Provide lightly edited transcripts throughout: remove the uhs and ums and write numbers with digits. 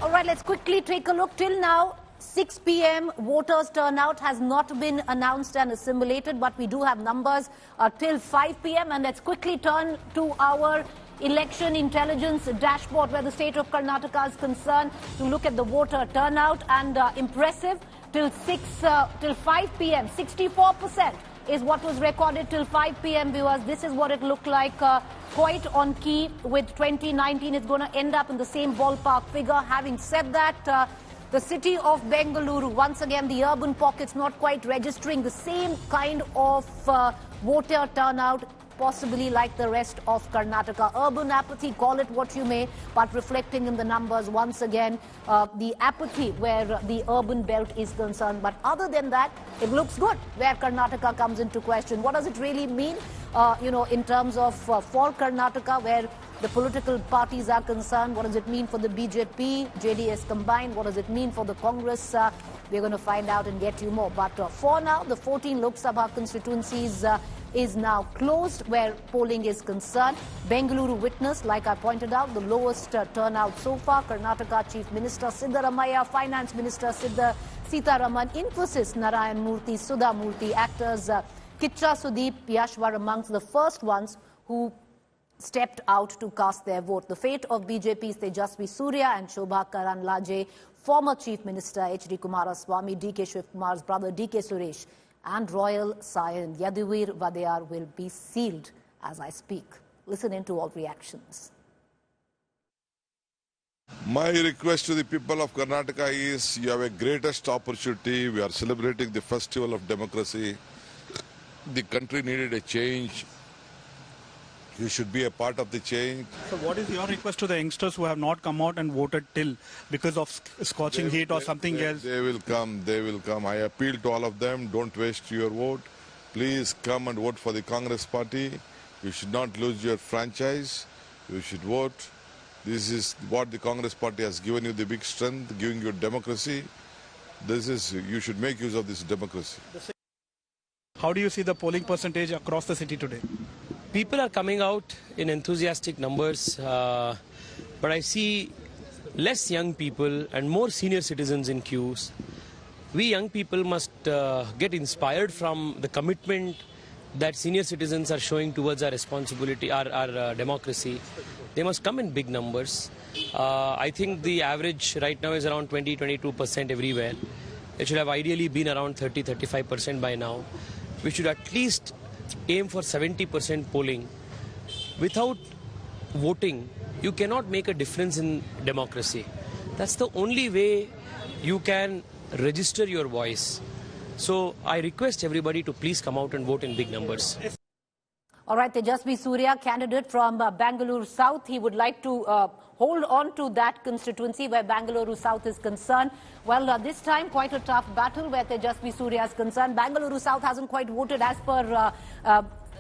All right, let's quickly take a look. Till now, 6 p.m. voters' turnout has not been announced and assimilated, but we do have numbers till 5 p.m. And let's quickly turn to our election intelligence dashboard where the state of Karnataka is concerned to look at the voter turnout. And impressive, till 5 p.m., 64% is what was recorded till 5 p.m. viewers. This is what it looked like, quite on key with 2019. It's going to end up in the same ballpark figure. Having said that, the city of Bengaluru, once again, the urban pockets not quite registering the same kind of voter turnout, possibly like the rest of Karnataka. Urban apathy, call it what you may, but reflecting in the numbers once again, the apathy where the urban belt is concerned. But other than that, it looks good where Karnataka comes into question. What does it really mean, in terms of for Karnataka, where the political parties are concerned? What does it mean for the BJP, JDS combined? What does it mean for the Congress? We're going to find out and get you more. But for now, the 14 Lok Sabha constituencies is now closed where polling is concerned. Bengaluru witnessed, like I pointed out, the lowest turnout so far. Karnataka Chief Minister Siddaramaiah, Finance Minister Sitharaman, Infosys Narayan Murthy, Sudha Murthy, actors Kicha Sudeep, Yash were amongst the first ones who stepped out to cast their vote. The fate of BJP's Tejasvi Surya and Shobha Karandlaje, former Chief Minister H.D. Kumaraswamy, D.K. Shivkumar's brother D.K. Suresh, and Royal Scion Yaduvir Vadeyar will be sealed as I speak. Listen in to all reactions. My request to the people of Karnataka is you have a greatest opportunity. We are celebrating the festival of democracy. The country needed a change. You should be a part of the change. So what is your request to the youngsters who have not come out and voted till because of scorching heat or something else? They will come. They will come. I appeal to all of them. Don't waste your vote. Please come and vote for the Congress party. You should not lose your franchise. You should vote. This is what the Congress party has given you, the big strength, giving you democracy. You should make use of this democracy. How do you see the polling percentage across the city today? People are coming out in enthusiastic numbers, but I see less young people and more senior citizens in queues. We young people must get inspired from the commitment that senior citizens are showing towards our responsibility, our democracy. They must come in big numbers. I think the average right now is around 20-22% everywhere. It should have ideally been around 30-35% by now. We should at least aim for 70% polling. Without voting, you cannot make a difference in democracy. That's the only way you can register your voice. So I request everybody to please come out and vote in big numbers. All right, Tejasvi Surya, candidate from Bengaluru South. He would like to hold on to that constituency where Bengaluru South is concerned. Well, this time quite a tough battle where Tejasvi Surya is concerned. Bengaluru South hasn't quite voted as per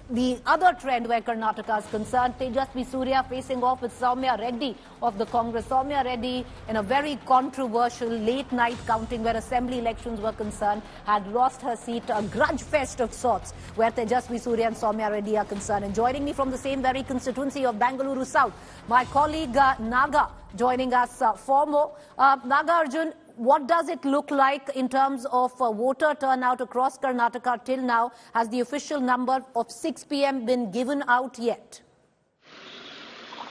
the other trend where Karnataka is concerned. Tejasvi Surya facing off with Soumya Reddy of the Congress. Soumya Reddy, in a very controversial late night counting where assembly elections were concerned, had lost her seat, a grudge fest of sorts where Tejasvi Surya and Soumya Reddy are concerned. And joining me from the same very constituency of Bengaluru South, my colleague Naga joining us for more. Naga Arjun, what does it look like in terms of voter turnout across Karnataka till now? Has the official number of 6 p.m. been given out yet?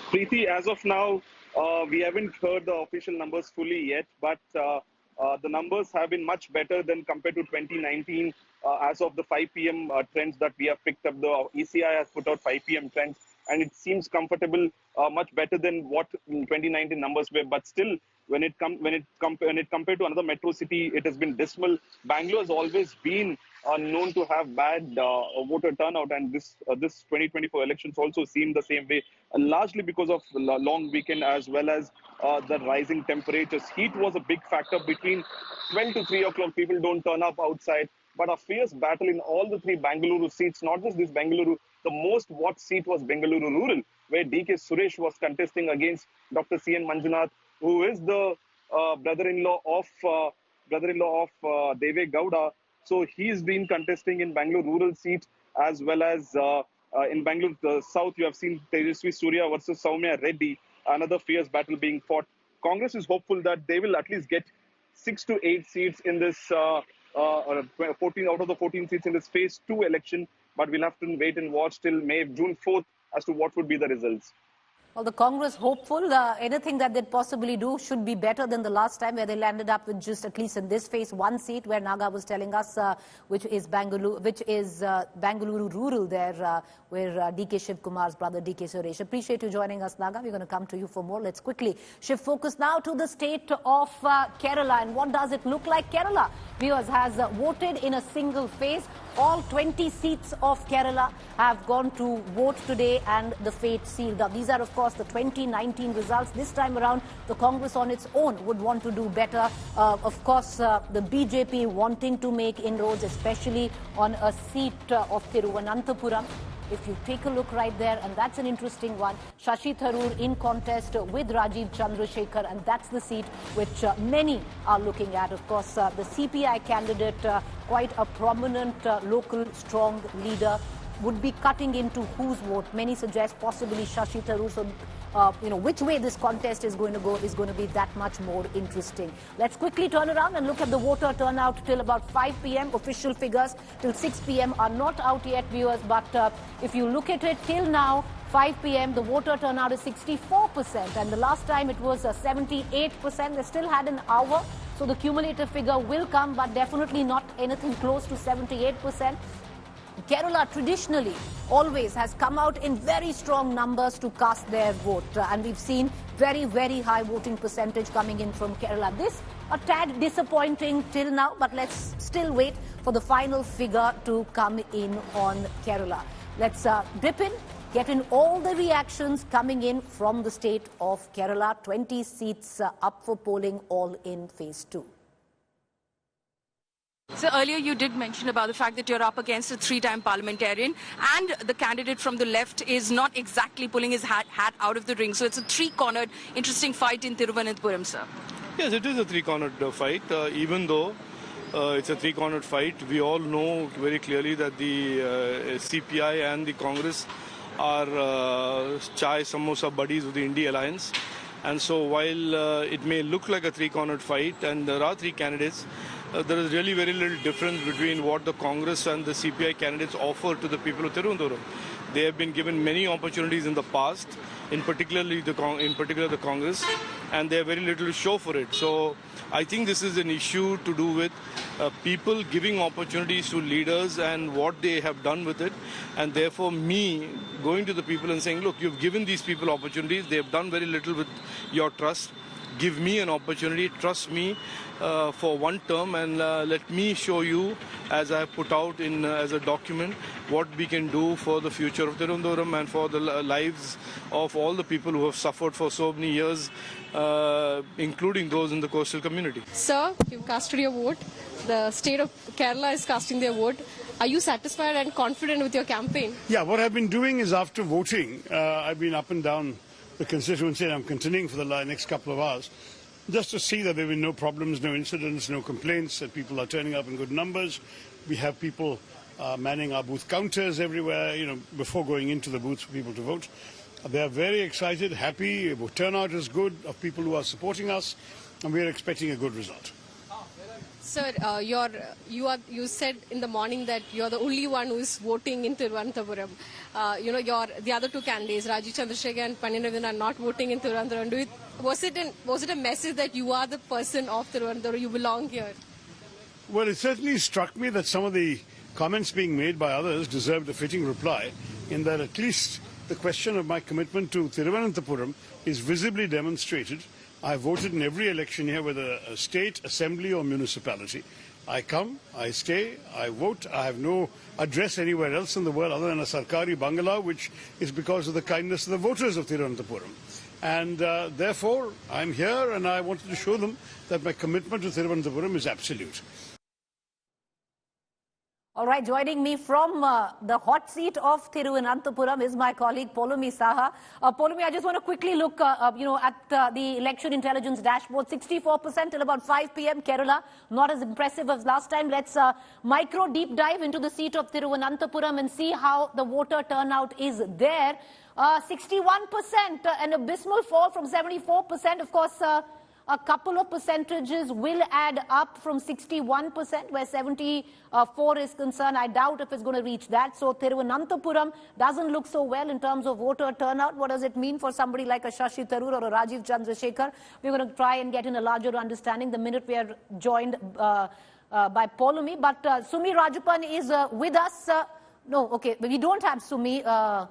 Preeti, as of now, we haven't heard the official numbers fully yet, but the numbers have been much better than compared to 2019 as of the 5 p.m. Trends that we have picked up. The ECI has put out 5 p.m. trends, and it seems comfortable, much better than what 2019 numbers were. But still, when it compared to another metro city, it has been dismal. Bangalore has always been known to have bad voter turnout, and this 2024 elections also seem the same way, largely because of long weekend as well as the rising temperatures. Heat was a big factor. Between 12 to 3 o'clock, people don't turn up outside. But a fierce battle in all the three Bengaluru seats, not just this Bengaluru. The most watched seat was Bengaluru Rural, where D.K. Suresh was contesting against Dr. C.N. Manjunath, who is the brother-in-law of Deve Gowda. So he's been contesting in Bangalore rural seat as well as in Bangalore South. You have seen Tejasvi Surya versus Soumya Reddy, another fierce battle being fought. Congress is hopeful that they will at least get 6 to 8 seats in this 14 out of the 14 seats in this phase 2 election. But we'll have to wait and watch till June 4th as to what would be the results. Well, the Congress hopeful. Anything that they'd possibly do should be better than the last time, where they landed up with just, at least in this phase, 1 seat, where Naga was telling us, which is Bangalore Rural, there, where D.K. Shiv Kumar's brother, D.K. Suresh. Appreciate you joining us, Naga. We're going to come to you for more. Let's quickly shift focus now to the state of Kerala. And what does it look like? Kerala, viewers, has voted in a single phase. All 20 seats of Kerala have gone to vote today, and the fate sealed up. These are, of course, the 2019 results. This time around, the Congress on its own would want to do better. Of course, the BJP wanting to make inroads, especially on a seat of Thiruvananthapuram. If you take a look right there, and that's an interesting one, Shashi Tharoor in contest with Rajiv Chandrasekhar, and that's the seat which many are looking at. Of course, the CPI candidate, quite a prominent local strong leader, would be cutting into whose vote. Many suggest possibly Shashi Tharoor. So, which way this contest is going to go is going to be that much more interesting. Let's quickly turn around and look at the voter turnout till about 5 p.m. Official figures till 6 p.m. are not out yet, viewers. But if you look at it till now, 5 p.m., the voter turnout is 64%. And the last time it was 78%. They still had an hour. So the cumulative figure will come, but definitely not anything close to 78%. Kerala traditionally always has come out in very strong numbers to cast their vote. And we've seen very, very high voting percentage coming in from Kerala. This a tad disappointing till now, but let's still wait for the final figure to come in on Kerala. Let's dip in, get in all the reactions coming in from the state of Kerala. 20 seats up for polling, all in phase 2. So earlier you did mention about the fact that you're up against a 3-time parliamentarian, and the candidate from the left is not exactly pulling his hat out of the ring. So it's a 3-cornered, interesting fight in Thiruvananthapuram, sir. Yes, it is a 3-cornered fight. Even though it's a 3-cornered fight, we all know very clearly that the CPI and the Congress are chai samosa buddies of the India Alliance. And so while it may look like a 3-cornered fight, and there are 3 candidates, there is really very little difference between what the Congress and the CPI candidates offer to the people of Thiruvananthapuram. They have been given many opportunities in the past, in particular the Congress, and they have very little to show for it. So I think this is an issue to do with people giving opportunities to leaders and what they have done with it. And therefore me going to the people and saying, look, you've given these people opportunities, they have done very little with your trust. Give me an opportunity, trust me for 1 term, and let me show you, as I have put out in as a document, what we can do for the future of Thiruvananthapuram and for the lives of all the people who have suffered for so many years, including those in the coastal community. Sir, you've casted your vote. The state of Kerala is casting their vote. Are you satisfied and confident with your campaign? Yeah, what I've been doing is after voting, I've been up and down the constituency, and I'm continuing for the next couple of hours, just to see that there have been no problems, no incidents, no complaints, that people are turning up in good numbers. We have people manning our booth counters everywhere, before going into the booths for people to vote. They are very excited, happy. Turnout is good of people who are supporting us, and we are expecting a good result. Sir, you said in the morning that you're the only one who is voting in Thiruvananthapuram. The other 2 candidates, Rajiv Chandrasekhar and Pannian Ravidan, are not voting in Thiruvananthapuram. Was it a message that you are the person of Thiruvananthapuram, you belong here? Well, it certainly struck me that some of the comments being made by others deserved a fitting reply, in that at least the question of my commitment to Thiruvananthapuram is visibly demonstrated. I voted in every election here, whether a state, assembly or municipality. I come, I stay, I vote. I have no address anywhere else in the world other than a Sarkari Bangala, which is because of the kindness of the voters of Thiruvananthapuram. And therefore, I'm here, and I wanted to show them that my commitment to Thiruvananthapuram is absolute. All right, joining me from the hot seat of Thiruvananthapuram is my colleague Poulomi Saha. Poulomi, I just want to quickly look, at the election intelligence dashboard. 64% till about 5 p.m. Kerala, not as impressive as last time. Let's micro deep dive into the seat of Thiruvananthapuram and see how the voter turnout is there. 61%, an abysmal fall from 74%. Of course, a couple of percentages will add up from 61%, where 74 is concerned. I doubt if it's going to reach that. So Thiruvananthapuram doesn't look so well in terms of voter turnout. What does it mean for somebody like a Shashi Tharoor or a Rajiv Chandrasekhar? We're going to try and get in a larger understanding the minute we are joined by Poulomi. But Sumi Rajapan is with us. No, okay, we don't have Sumi. We're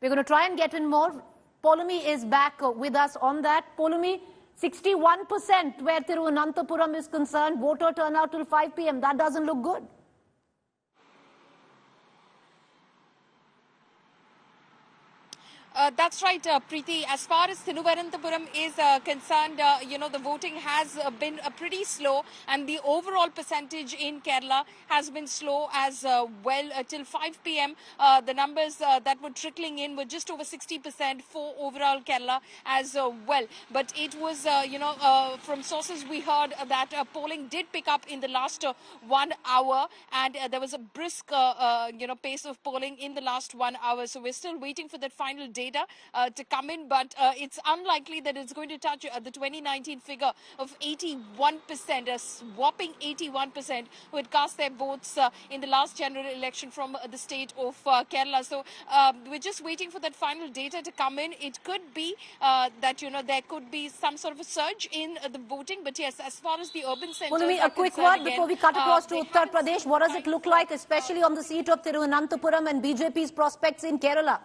going to try and get in more. Poulomi is back with us on that. Poulomi, 61% where Thiruvananthapuram is concerned, voter turnout till 5 p.m. That doesn't look good. That's right, Preeti. As far as Thiruvananthapuram is concerned, the voting has been pretty slow, and the overall percentage in Kerala has been slow as well. Till 5 p.m., the numbers that were trickling in were just over 60% for overall Kerala as well. But it was, from sources we heard that polling did pick up in the last 1 hour, and there was a brisk, pace of polling in the last 1 hour. So we're still waiting for that final data to come in, but it's unlikely that it's going to touch the 2019 figure of 81%, a whopping 81% who had cast their votes in the last general election from the state of Kerala. So we're just waiting for that final data to come in. It could be that, there could be some sort of a surge in the voting, but yes, as far as the urban centers Poulomi, a quick word before we cut across to Uttar Pradesh. What does it look like, especially on the seat of Thiruvananthapuram and BJP's prospects in Kerala?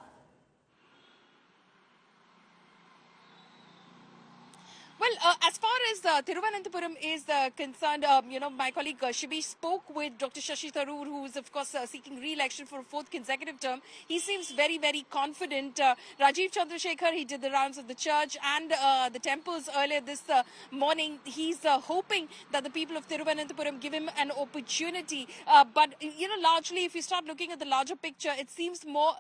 Well, as far as Thiruvananthapuram is concerned, my colleague Shibi spoke with Dr. Shashi Tharoor, who is, of course, seeking re-election for a 4th consecutive term. He seems very, very confident. Rajiv Chandrasekhar, he did the rounds of the church and the temples earlier this morning. He's hoping that the people of Thiruvananthapuram give him an opportunity. But, largely, if you start looking at the larger picture, it seems more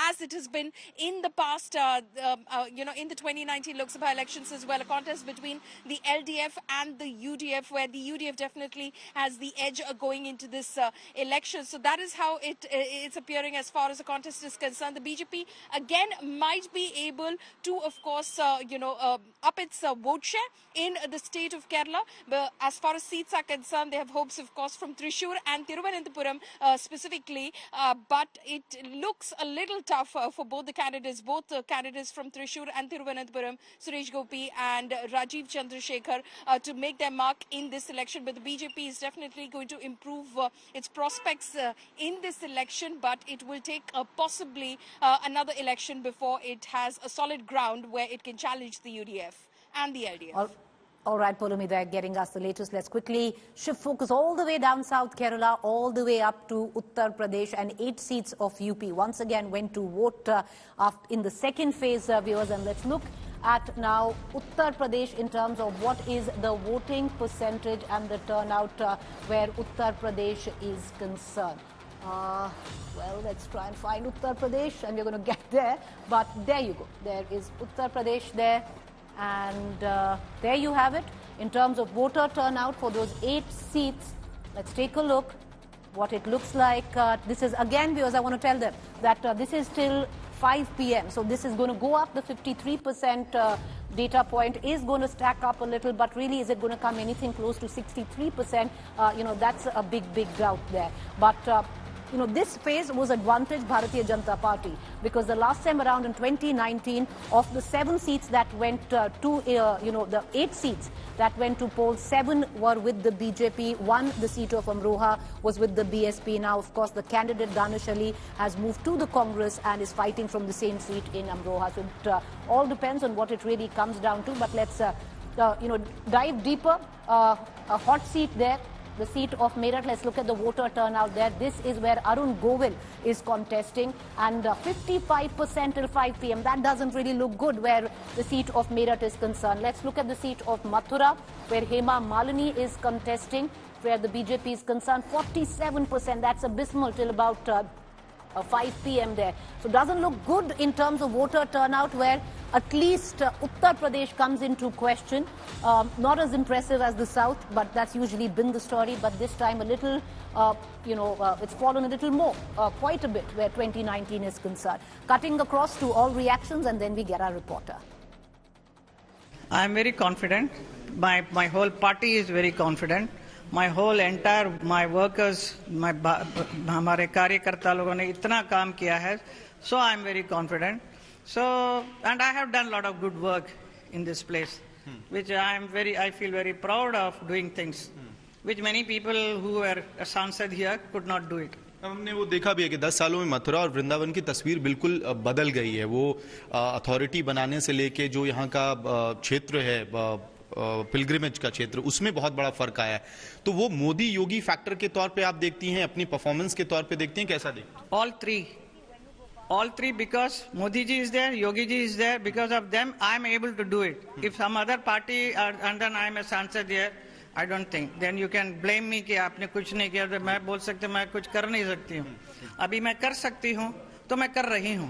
as it has been in the past, in the 2019 Lok Sabha elections as well, a contest between the LDF and the UDF, where the UDF definitely has the edge going into this election. So that is how it's appearing as far as the contest is concerned. The BJP, again, might be able to, of course, up its vote share in the state of Kerala. But as far as seats are concerned, they have hopes, of course, from Thrissur and Thiruvananthapuram specifically. But it looks a little tough for both the candidates, from Thrissur and Thiruvananthapuram, Suresh Gopi and Rajiv Chandrasekhar, to make their mark in this election. But the BJP is definitely going to improve its prospects in this election, but it will take possibly another election before it has a solid ground where it can challenge the UDF and the LDF. All right, Poulomi, they're getting us the latest. Let's quickly shift focus all the way down south Kerala, all the way up to Uttar Pradesh, and 8 seats of UP once again went to vote in the second phase, viewers. And let's look at now Uttar Pradesh in terms of what is the voting percentage and the turnout where Uttar Pradesh is concerned. Well, let's try and find Uttar Pradesh, and we're going to get there. But there you go. There is Uttar Pradesh there. And there you have it in terms of voter turnout for those 8 seats. Let's take a look what it looks like. This is, again, viewers, I want to tell them that this is till 5 p.m. So this is going to go up. The 53% data point is going to stack up a little, but really, is it going to come anything close to 63%? That's a big doubt there. But this phase was advantage Bharatiya Janata Party, because the last time around in 2019, of the 7 seats that went the 8 seats that went to polls, 7 were with the BJP. 1, the seat of Amroha, was with the BSP. Now, of course, the candidate Danish Ali has moved to the Congress and is fighting from the same seat in Amroha. So it all depends on what it really comes down to. But let's dive deeper. A hot seat there, the seat of Meerut. Let's look at the voter turnout there. This is where Arun Govil is contesting, and 55% till 5 p.m. That doesn't really look good where the seat of Meerut is concerned. Let's look at the seat of Mathura, where Hema Malini is contesting. where the BJP is concerned. 47%. That's abysmal till about 5 p.m. there. So doesn't look good in terms of voter turnout, where at least Uttar Pradesh comes into question. Not as impressive as the South, but that's usually been the story. But this time a little, it's fallen a little more, quite a bit, where 2019 is concerned. Cutting across to all reactions, and then we get our reporter. I am very confident. My whole party is very confident. My whole entire, my workers, हमारे कार्यकर्ता लोगों ने इतना काम किया है. So I am very confident. So, and I have done a lot of good work in this place, which I feel very proud of doing things, which many people who were a Sansad here could not do it. हमने वो देखा भी है कि 10 सालों में मथुरा और वृंदावन की तस्वीर बिल्कुल बदल गई है. वो अथॉरिटी बनाने से लेके जो यहाँ का क्षेत्र है, पिलग्रिमेज का क्षेत्र, उसमें बहुत बड़ा फर्क आया है. तो वो मोदी योगी फैक्टर के तौर पे आप देखती हैं, अपनी परफॉर्मेंस के तौर पे देखती हैं, कैसा देखती हैं? All three, because Modi ji is there, Yogi ji is there. Because of them, I am able to do it. If some other party and then I am a Sansad here, I don't think. Then you can blame me कि आपने कुछ नहीं किया. तो मैं बोल सकते मैं कुछ कर नहीं सकती हूँ. अभी मैं कर सकती हूँ, तो मैं कर रही हूँ.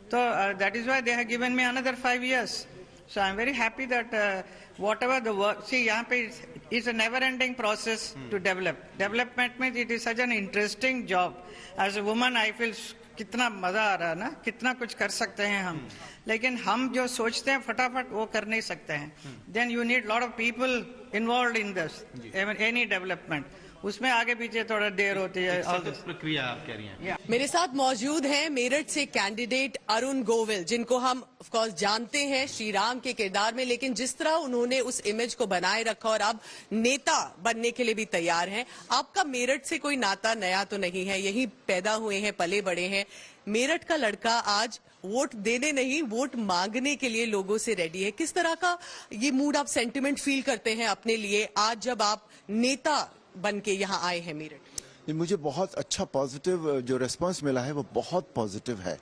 So that is why they have given me another 5 years. So I am very happy that whatever the work, see, यहाँ पे it's a never-ending process to develop. Development means it is such an interesting job. As a woman, I feel कितना मजा आ रहा है ना, कितना कुछ कर सकते हैं हम. लेकिन हम जो सोचते हैं फटाफट वो कर नहीं सकते हैं. Then you need lot of people involved in this, any development. उसमें आगे पीछे थोड़ा देर होती है. प्रक्रिया आप कह रही हैं. मेरे साथ मौजूद हैं मेरठ से कैंडिडेट अरुण गोविल, जिनको हम ऑफ कोर्स जानते हैं श्री राम के किरदार में, लेकिन जिस तरह उन्होंने उस इमेज को बनाए रखा और अब नेता बनने के लिए भी तैयार हैं. आपका मेरठ से कोई नाता नया तो नहीं है, यही पैदा हुए हैं, पले बड़े हैं. मेरठ का लड़का आज वोट देने नहीं, वोट मांगने के लिए लोगों से रेडी है. किस तरह का ये मूड, आप सेंटिमेंट फील करते हैं अपने लिए आज जब आप नेता बन के यहाँ आए हैं मेरठ? मुझे बहुत अच्छा पॉजिटिव जो रिस्पांस मिला है वो बहुत पॉजिटिव है.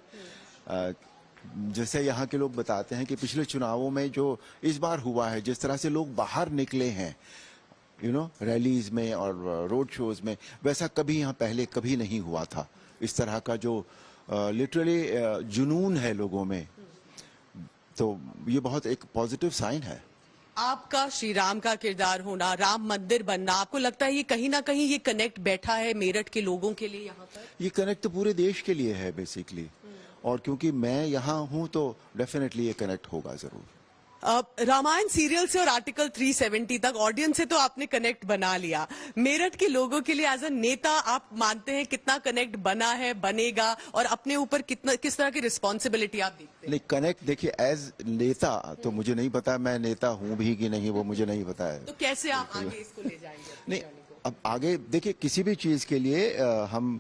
जैसे यहाँ के लोग बताते हैं कि पिछले चुनावों में जो इस बार हुआ है, जिस तरह से लोग बाहर निकले हैं रैलीज में और रोड शोज में, वैसा कभी यहाँ पहले कभी नहीं हुआ था. इस तरह का जो लिटरली जुनून है लोगों में, तो ये बहुत एक पॉजिटिव साइन है. आपका श्री राम का किरदार होना, राम मंदिर बनना, आपको लगता है ये कहीं ना कहीं ये कनेक्ट बैठा है मेरठ के लोगों के लिए? यहाँ पर ये कनेक्ट तो पूरे देश के लिए है बेसिकली, और क्योंकि मैं यहाँ हूँ तो डेफिनेटली ये कनेक्ट होगा जरूर. रामायण सीरियल से और आर्टिकल 370 तक ऑडियंस से तो आपने कनेक्ट बना लिया. मेरठ के लोगों के लिए एज अ नेता आप मानते हैं कितना कनेक्ट बना है, बनेगा, और अपने ऊपर किस तरह की रिस्पॉन्सिबिलिटी आप देखते हैं? नहीं, कनेक्ट देखिए, एज नेता तो मुझे नहीं पता मैं नेता हूँ भी कि नहीं, वो मुझे नहीं पता है. तो कैसे आप आगे इसको ले जाएंगे? नहीं, अब आगे देखिए, किसी भी चीज के लिए हम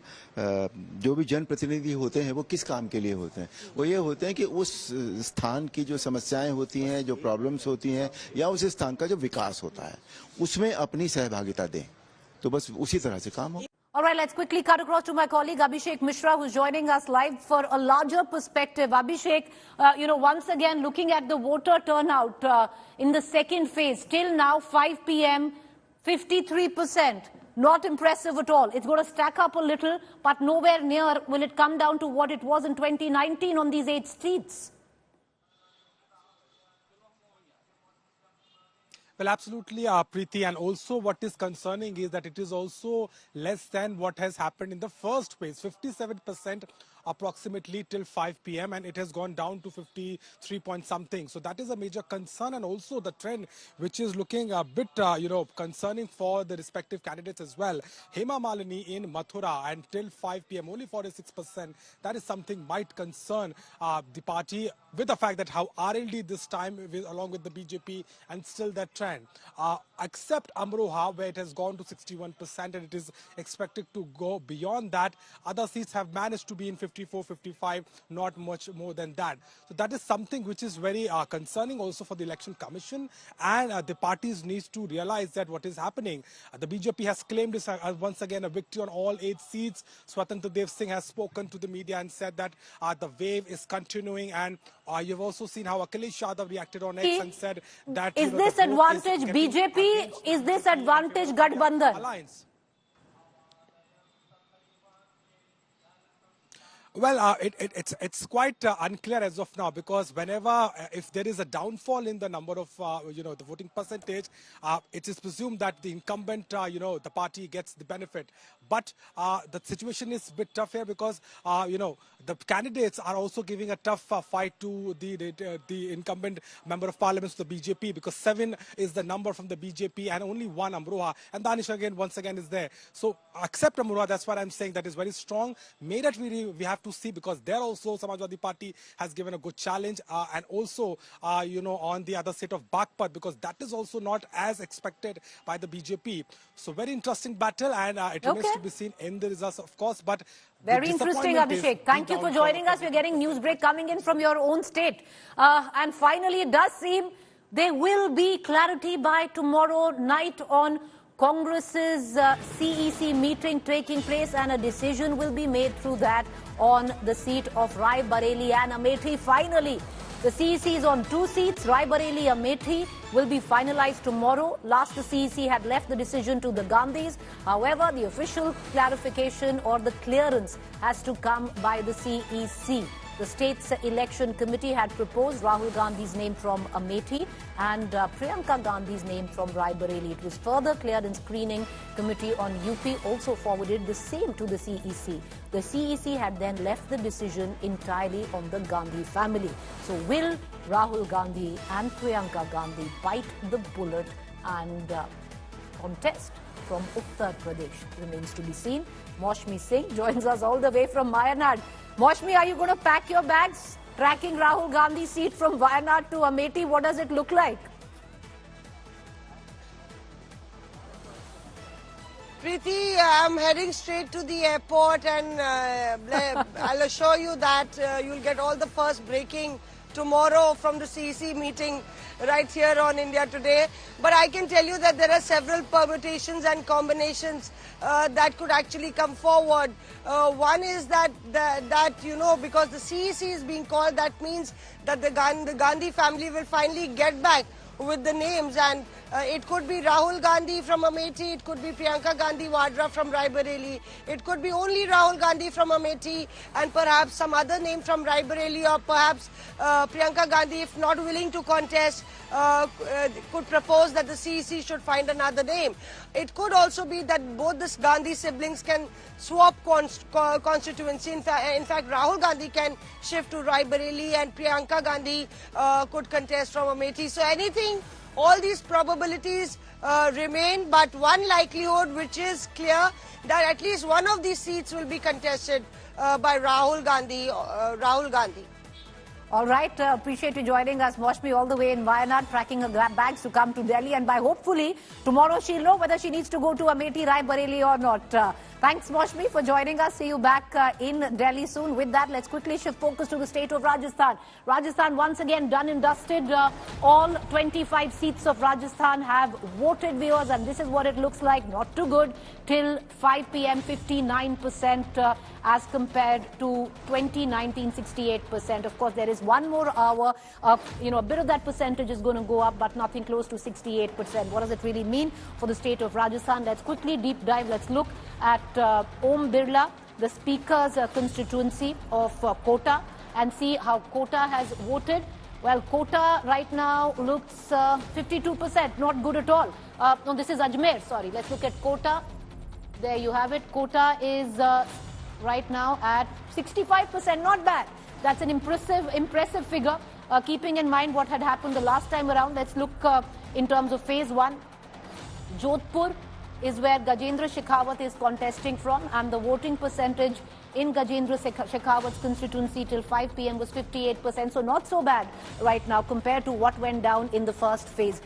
जो भी जनप्रतिनिधि होते हैं वो किस काम के लिए होते हैं? वो ये होते हैं कि उस स्थान की जो समस्याएं होती हैं, जो प्रॉब्लम्स होती हैं, या उस स्थान का जो विकास होता है उसमें अपनी सहभागिता दें. तो बस उसी तरह से काम हो. All right, let's quickly cut across to my colleague Abhishek Mishra, who's joining us live for a larger perspective. Abhishek, once again, looking at the voter turnout in the second phase, till now 5 p.m., 53%. Not impressive at all. It's going to stack up a little, but nowhere near will it come down to what it was in 2019 on these 8 seats. Well, absolutely, Preeti, and also what is concerning is that it is also less than what has happened in the first phase, 57% approximately till 5 p.m. and it has gone down to 53 point something. So that is a major concern, and also the trend which is looking a bit, concerning for the respective candidates as well. Hema Malini in Mathura and till 5 p.m. only 46%. That is something might concern the party, with the fact that how RLD this time along with the BJP and still that trend. Except Amroha, where it has gone to 61% and it is expected to go beyond that. Other seats have managed to be in 54, 55, not much more than that. So that is something which is very concerning also for the Election Commission, and the parties need to realize that what is happening. The BJP has claimed this once again a victory on all 8 seats. Swatantra Dev Singh has spoken to the media and said that the wave is continuing, and you've also seen how Akhilesh Yadav reacted on X and said that... Is this advantage BJP Preeti, is this advantage Gathbandhan? Alliance. Well, it's quite unclear as of now, because whenever if there is a downfall in the number of the voting percentage, it is presumed that the incumbent the party gets the benefit. But the situation is a bit tough here, because the candidates are also giving a tough fight to the incumbent member of parliament, the BJP, because 7 is the number from the BJP and only 1 Amroha, and Danish once again is there. So except Amroha, that's what I'm saying, that is very strong. Meerut we have to see, because there also Samajwadi Party has given a good challenge, and also on the other state of Bagpat, because that is also not as expected by the BJP. So very interesting battle, and it remains to be seen in the results, of course. But very interesting, Abhishek. Thank you for joining us. We're getting news break coming in from your own state. And finally, it does seem there will be clarity by tomorrow night on Congress's CEC meeting taking place, and a decision will be made through that on the seat of Rai Bareli and Amethi. Finally, the CEC is on 2 seats. Rai Bareli, Amethi will be finalized tomorrow. Last, the CEC had left the decision to the Gandhis. However, the official clarification or the clearance has to come by the CEC. The state's election committee had proposed Rahul Gandhi's name from Amethi and Priyanka Gandhi's name from Rai Bareli. It was further cleared, and screening committee on UP also forwarded the same to the CEC. The CEC had then left the decision entirely on the Gandhi family. So will Rahul Gandhi and Priyanka Gandhi bite the bullet and contest from Uttar Pradesh? Remains to be seen. Maushmi Singh joins us all the way from Wayanad. Maushmi, are you going to pack your bags, tracking Rahul Gandhi's seat from Wayanad to Amethi? What does it look like? Preeti, I'm heading straight to the airport, and I'll assure you that you'll get all the first breaking tomorrow from the CEC meeting right here on India Today. But I can tell you that there are several permutations and combinations that could actually come forward. One is that because the CEC is being called, that means that the Gandhi family will finally get back with the names, and it could be Rahul Gandhi from Amethi, it could be Priyanka Gandhi Vadra from Rai Bareli, it could be only Rahul Gandhi from Amethi and perhaps some other name from Rai Bareli, or perhaps Priyanka Gandhi, if not willing to contest, could propose that the CEC should find another name. It could also be that both the Gandhi siblings can swap constituency. In fact, Rahul Gandhi can shift to Rai Bareli and Priyanka Gandhi could contest from Amethi. So anything, all these probabilities remain, but one likelihood which is clear, that at least one of these seats will be contested by Rahul Gandhi. All right, appreciate you joining us, Maushmi, all the way in Wayanad, packing her bags to come to Delhi, and by hopefully tomorrow she'll know whether she needs to go to Amethi, Rai Bareli or not. Thanks, Maushmi, for joining us. See you back in Delhi soon. With that, let's quickly shift focus to the state of Rajasthan. Rajasthan, once again, done and dusted. All 25 seats of Rajasthan have voted, viewers, and this is what it looks like. Not too good. Till 5 p.m., 59% as compared to 2019, 68%. Of course, there is one more hour. A bit of that percentage is going to go up, but nothing close to 68%. What does it really mean for the state of Rajasthan? Let's quickly deep dive. Let's look at Om Birla, the Speaker's constituency of Kota, and see how Kota has voted. Well, Kota right now looks 52%, not good at all. No, this is Ajmer, sorry. Let's look at Kota. There you have it. Kota is right now at 65%, not bad. That's an impressive figure, keeping in mind what had happened the last time around. Let's look in terms of phase 1. Jodhpur is where Gajendra Shekhawat is contesting from, and the voting percentage in Gajendra Shekhawat's constituency till 5 p.m. was 58%, so not so bad right now compared to what went down in the first phase.